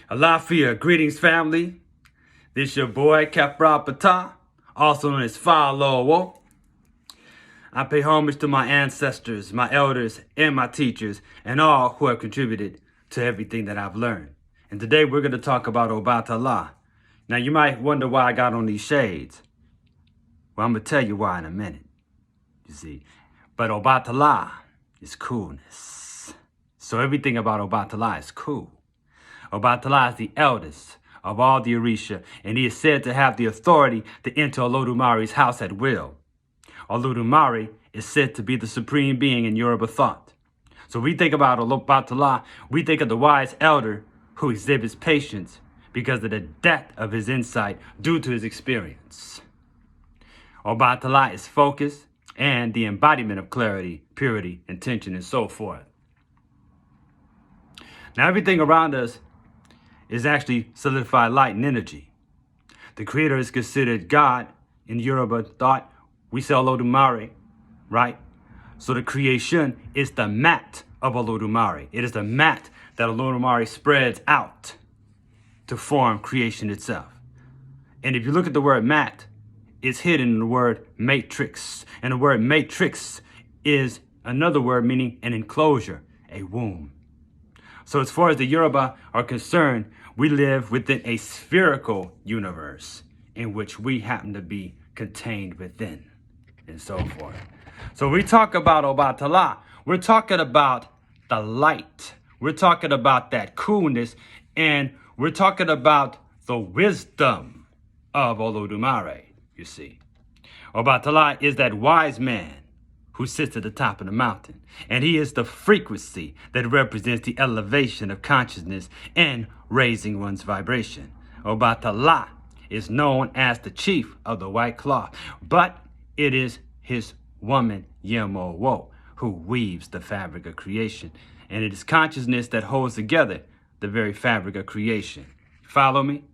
Alafia, greetings family. This your boy Obatala, also known as Falowo. I pay homage to my ancestors, my elders, and my teachers, and all who have contributed to everything that I've learned. And today we're going to talk about Obatala. Now you might wonder why I got on these shades. Well, I'm going to tell you why in a minute, you see. But Obatala is coolness. So everything about Obatala is cool. Obatala is the eldest of all the Orisha, and he is said to have the authority to enter Olodumari's house at will. Olodumare is said to be the supreme being in Yoruba thought. So we think about Obatala, we think of the wise elder who exhibits patience because of the depth of his insight due to his experience. Obatala is focus and the embodiment of clarity, purity, intention, and so forth. Now everything around us is actually solidified light and energy. The creator is considered God in Yoruba thought. We say Olodumare, right? So the creation is the mat of Olodumare. It is the mat that Olodumare spreads out to form creation itself. And if you look at the word mat, it's hidden in the word matrix. And the word matrix is another word meaning an enclosure, a womb. So as far as the Yoruba are concerned, we live within a spherical universe in which we happen to be contained within, and so forth. So we talk about Obatala. We're talking about the light. We're talking about that coolness, and we're talking about the wisdom of Olodumare, you see. Obatala is that wise man who sits at the top of the mountain. And he is the frequency that represents the elevation of consciousness and raising one's vibration. Obatala is known as the chief of the white cloth, but it is his woman, Yemowo, who weaves the fabric of creation. And it is consciousness that holds together the very fabric of creation. Follow me?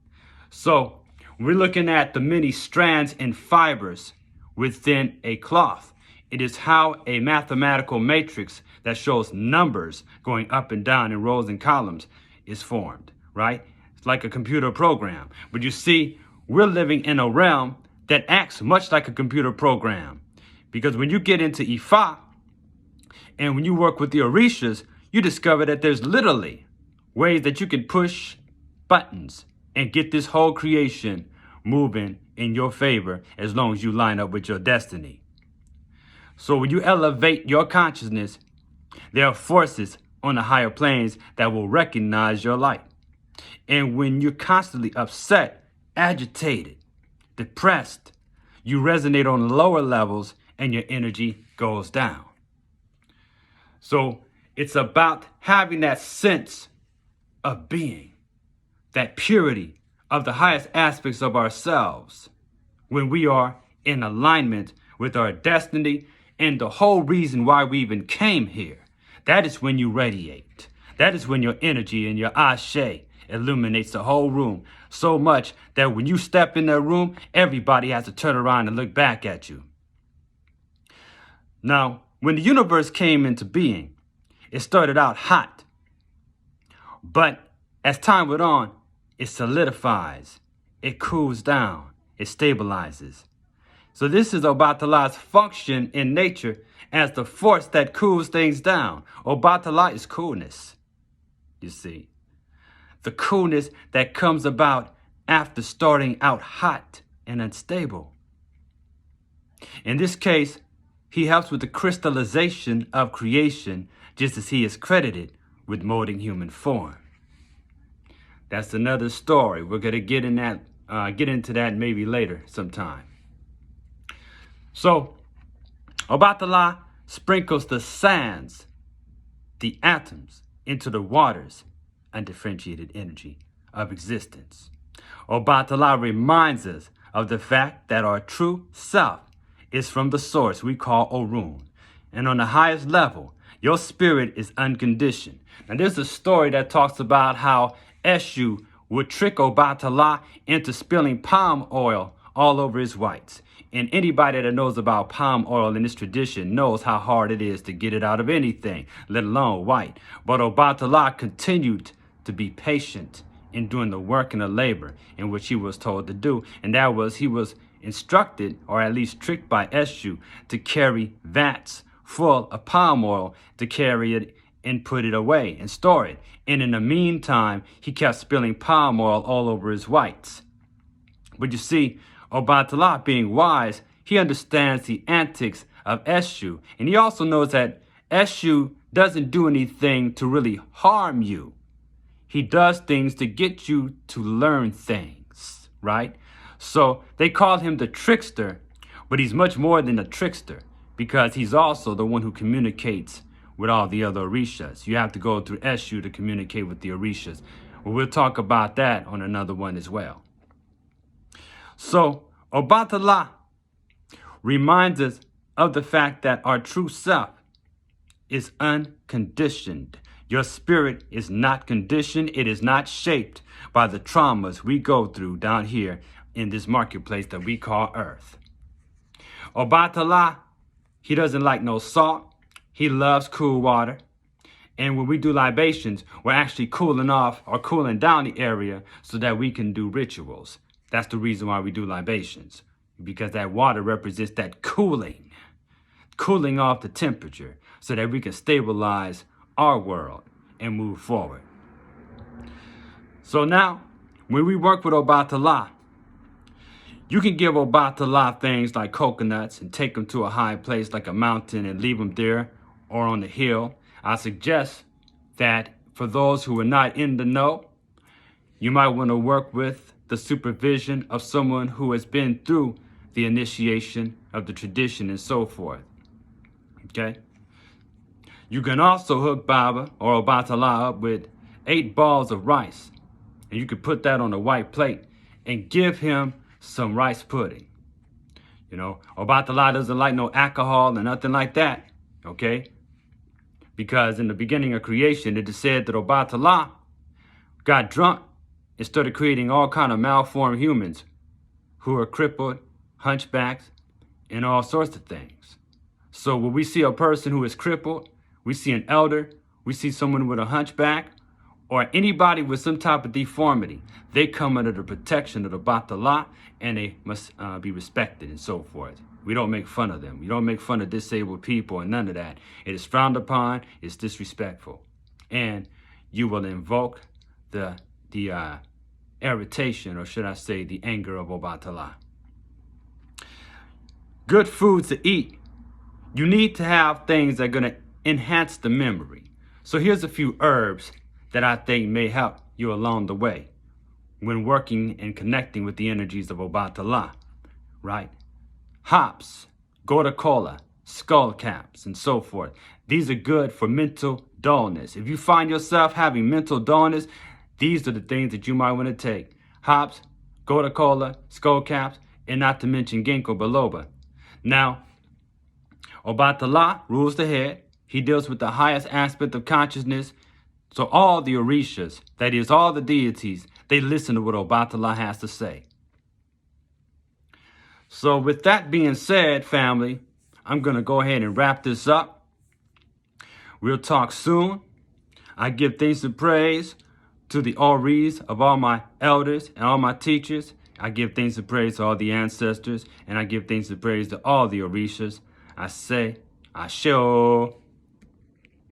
So we're looking at the many strands and fibers within a cloth. It is how a mathematical matrix that shows numbers going up and down in rows and columns is formed, right? It's like a computer program. But you see, we're living in a realm that acts much like a computer program. Because when you get into Ifa and when you work with the Orishas, you discover that there's literally ways that you can push buttons and get this whole creation moving in your favor as long as you line up with your destiny. So when you elevate your consciousness, there are forces on the higher planes that will recognize your light. And when you're constantly upset, agitated, depressed, you resonate on the lower levels and your energy goes down. So it's about having that sense of being, that purity of the highest aspects of ourselves when we are in alignment with our destiny and the whole reason why we even came here. That is when you radiate. That is when your energy and your ashe illuminates the whole room so much that when you step in that room, everybody has to turn around and look back at you. Now, when the universe came into being, it started out hot. But as time went on, it solidifies, it cools down, it stabilizes. So this is Obatala's function in nature as the force that cools things down. Obatala is coolness, you see. The coolness that comes about after starting out hot and unstable. In this case, he helps with the crystallization of creation, just as he is credited with molding human form. That's another story. We're going to get into that maybe later sometime. So, Obatala sprinkles the sands, the atoms, into the waters, undifferentiated energy of existence. Obatala reminds us of the fact that our true self is from the source we call Orun. And on the highest level, your spirit is unconditioned. Now, there's a story that talks about how Eshu would trick Obatala into spilling palm oil all over his whites. And anybody that knows about palm oil in this tradition knows how hard it is to get it out of anything, let alone white. But Obatala continued to be patient in doing the work and the labor in which he was told to do. And that was, he was instructed, or at least tricked by Eshu, to carry vats full of palm oil, to carry it and put it away and store it. And in the meantime, he kept spilling palm oil all over his whites. But you see, Obatala, being wise, he understands the antics of Eshu. And he also knows that Eshu doesn't do anything to really harm you. He does things to get you to learn things, right? So they call him the trickster, but he's much more than a trickster, because he's also the one who communicates with all the other Orishas. You have to go through Eshu to communicate with the Orishas. Well, we'll talk about that on another one as well. So Obatala reminds us of the fact that our true self is unconditioned. Your spirit is not conditioned. It is not shaped by the traumas we go through down here in this marketplace that we call Earth. Obatala, he doesn't like no salt. He loves cool water. And when we do libations, we're actually cooling off or cooling down the area so that we can do rituals. That's the reason why we do libations, because that water represents that cooling off the temperature so that we can stabilize our world and move forward. So now, when we work with Obatala, you can give Obatala things like coconuts and take them to a high place like a mountain and leave them there or on the hill. I suggest that for those who are not in the know, you might want to work with the supervision of someone who has been through the initiation of the tradition and so forth. Okay? You can also hook Baba or Obatala up with 8 balls of rice. And you can put that on a white plate and give him some rice pudding. You know, Obatala doesn't like no alcohol and nothing like that. Okay? Because in the beginning of creation, it is said that Obatala got drunk and started creating all kind of malformed humans who are crippled, hunchbacks, and all sorts of things. So when we see a person who is crippled, we see an elder, we see someone with a hunchback, or anybody with some type of deformity, they come under the protection of the Obatala, and they must be respected and so forth. We don't make fun of them. We don't make fun of disabled people and none of that. It is frowned upon. It's disrespectful. And you will invoke the irritation, or should I say the anger of Obatala. Good food to eat. You need to have things that are going to enhance the memory. So here's a few herbs that I think may help you along the way when working and connecting with the energies of Obatala, right? Hops, Obatala, skull caps, and so forth. These are good for mental dullness. If you find yourself having mental dullness, these are the things that you might want to take. Hops, Obatala, skull caps, and not to mention ginkgo biloba. Now, Obatala rules the head. He deals with the highest aspect of consciousness. So all the Orishas, that is all the deities, they listen to what Obatala has to say. So with that being said, family, I'm going to go ahead and wrap this up. We'll talk soon. I give thanks and praise to the Oris of all my elders and all my teachers. I give thanks and praise to all the ancestors, and I give thanks and praise to all the Orishas. I say, Asho.